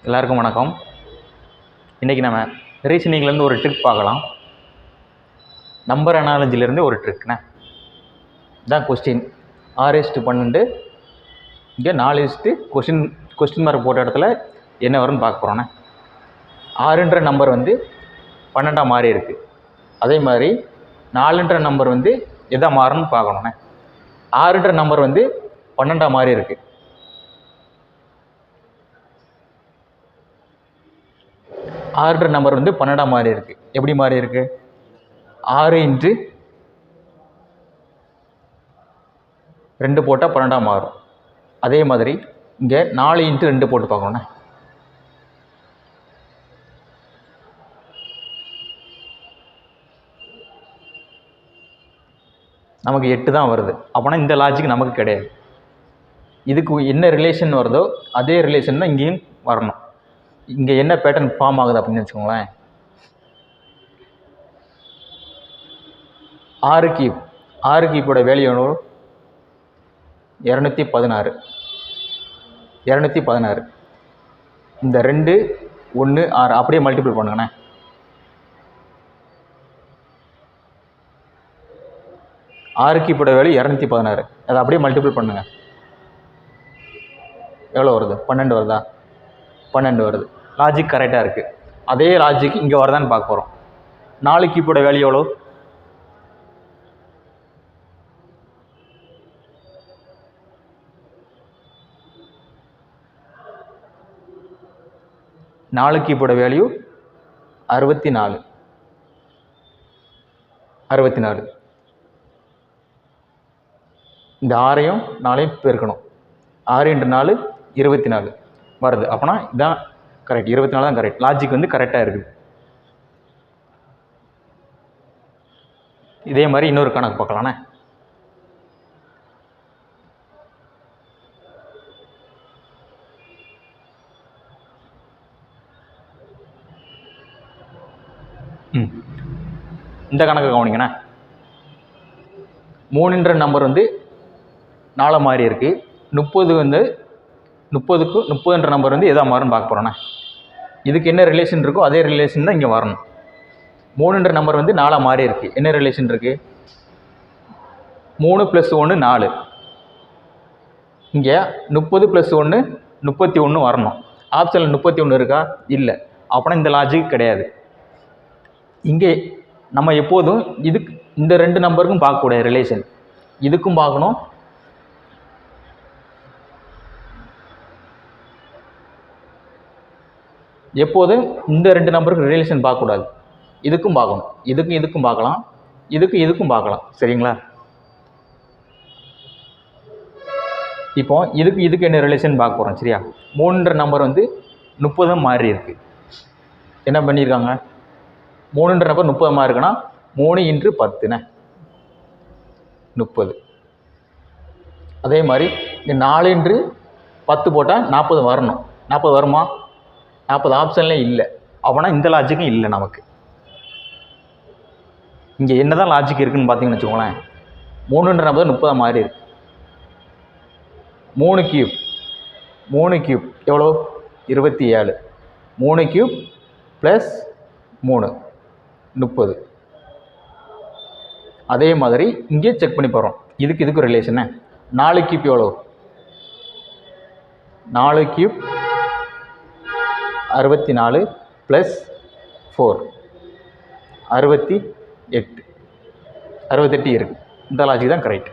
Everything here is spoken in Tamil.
எல்லாருக்கும் வணக்கம். இன்றைக்கி நம்ம ரீசனிங்லேருந்து ஒரு ட்ரிக் பார்க்கலாம். நம்பர் அனாலஜிலேருந்து ஒரு ட்ரிக்ண்ணே இதான் கொஸ்டின் 6:12 இங்கே 4 கொஸ்டின் மார்க் போட்ட இடத்துல என்ன வரும்னு பார்க்க போகிறோண்ணே. 6ன்ற நம்பர் வந்து 12ஆக மாறி இருக்குது. அதே மாதிரி 4ன்ற நம்பர் வந்து எதா மாறும்னு பார்க்கணுண்ணே. 6ன்ற நம்பர் வந்து 12ஆக மாறி இருக்குது. 6ன்ற நம்பர் வந்து 12ஆக மாறி இருக்குது. எப்படி மாறி இருக்குது? 6 × 2 போட்டால் 12ஆக மாறும். அதே மாதிரி இங்கே 4 × 2 போட்டு பார்க்கணுண்ணே. நமக்கு 8 தான் வருது. அப்போனா இந்த லாஜிக் நமக்கு கிடையாது. இதுக்கு என்ன ரிலேஷன் வருதோ அதே ரிலேஷன் தான் இங்கேயும் வரணும். இங்கே என்ன பேட்டர்ன் ஃபார்ம் ஆகுது அப்படின்னு வச்சுக்கோங்களேன். 6 கியூப்போட வேல்யூ 216. இந்த 2 1 6 அப்படியே மல்டிபிள் பண்ணுங்கண்ணே. 6 கியூப்போட வேல்யூ 216. அதை அப்படியே மல்டிபிள் பண்ணுங்கள். எவ்வளோ வருது? 12 வருதா? 12 வருது. லாஜிக் கரெக்டாக இருக்குது. அதே லாஜிக் இங்கே வருதான்னு பார்க்க போகிறோம். 4 கியூப்போட வேல்யூ எவ்வளோ? 4 கியூப்போட வேல்யூ 64. இந்த 6ஐயும் 4ஐயும் பெருக்கணும். 6 × 4 24 வருது. அப்போனா இதான் கரெக்ட். 24 தான் கரெக்ட். லாஜிக் வந்து கரெக்டாக இருக்குது. இதே மாதிரி இன்னொரு கணக்கு பார்க்கலாண்ணே. இந்த கணக்கு கவனிங்கண்ணே. 3ன்ற நம்பர் வந்து 4 மாறி இருக்குது. 30 வந்து 30ன்ற நம்பர் வந்து எதா மாறும்னு பார்க்க போகிறோண்ணே. இதுக்கு என்ன ரிலேஷன் இருக்கோ அதே ரிலேஷன் தான் இங்கே வரணும். 3ன்ற நம்பர் வந்து 4 மாறி இருக்குது. என்ன ரிலேஷன் இருக்குது? 3 + 1 4. இங்கே 30 + 1 31 வரணும். ஆப்ஷனில் 31 இருக்கா? இல்லை. அப்படின்னா இந்த லாஜிக் கிடையாது. இங்கே நம்ம எப்போதும் இதுக்கு இந்த 2 நம்பருக்கும் பார்க்கக்கூடிய ரிலேஷன் இதுக்கும் பார்க்கணும். எப்போதும் இந்த 2 நம்பருக்கு ரிலேஷன் பார்க்கக்கூடாது. இதுக்கும் பார்க்கணும். இதுக்கும் பார்க்கலாம். இதுக்கும் பார்க்கலாம். சரிங்களா? இப்போ இதுக்கு என்ன ரிலேஷன் பார்க்க போகிறோம். சரியா? 3ன்ற நம்பர் வந்து 30 மாறி இருக்குது. என்ன பண்ணியிருக்காங்க? 3ன்ற நம்பர் 30 மாறி இருக்குன்னா 3 × 10ண்ணே 30. அதே மாதிரி இந்த 4 × 10 போட்டால் 40 வரணும். 40 வருமா? 40 ஆப்ஷன்லேயும் இல்லை. அப்போனா இந்த லாஜிக்கும் இல்லை நமக்கு. இங்கே என்ன தான் லாஜிக் இருக்குதுன்னு பார்த்தீங்கன்னு வச்சுக்கோங்களேன். 3ன்ற நம்பர் 30 மாறி இருக்கு. 3 கியூப் எவ்வளோ? 27. 3 கியூப் + 3 30. அதே மாதிரி இங்கே செக் பண்ணி போகிறோம். இதுக்கு ரிலேஷனே 4 கியூப் எவ்வளோ? 4 கியூப் 64 + 4 68 இருக்குது. இந்த லாஜிக் தான் கரெக்ட்.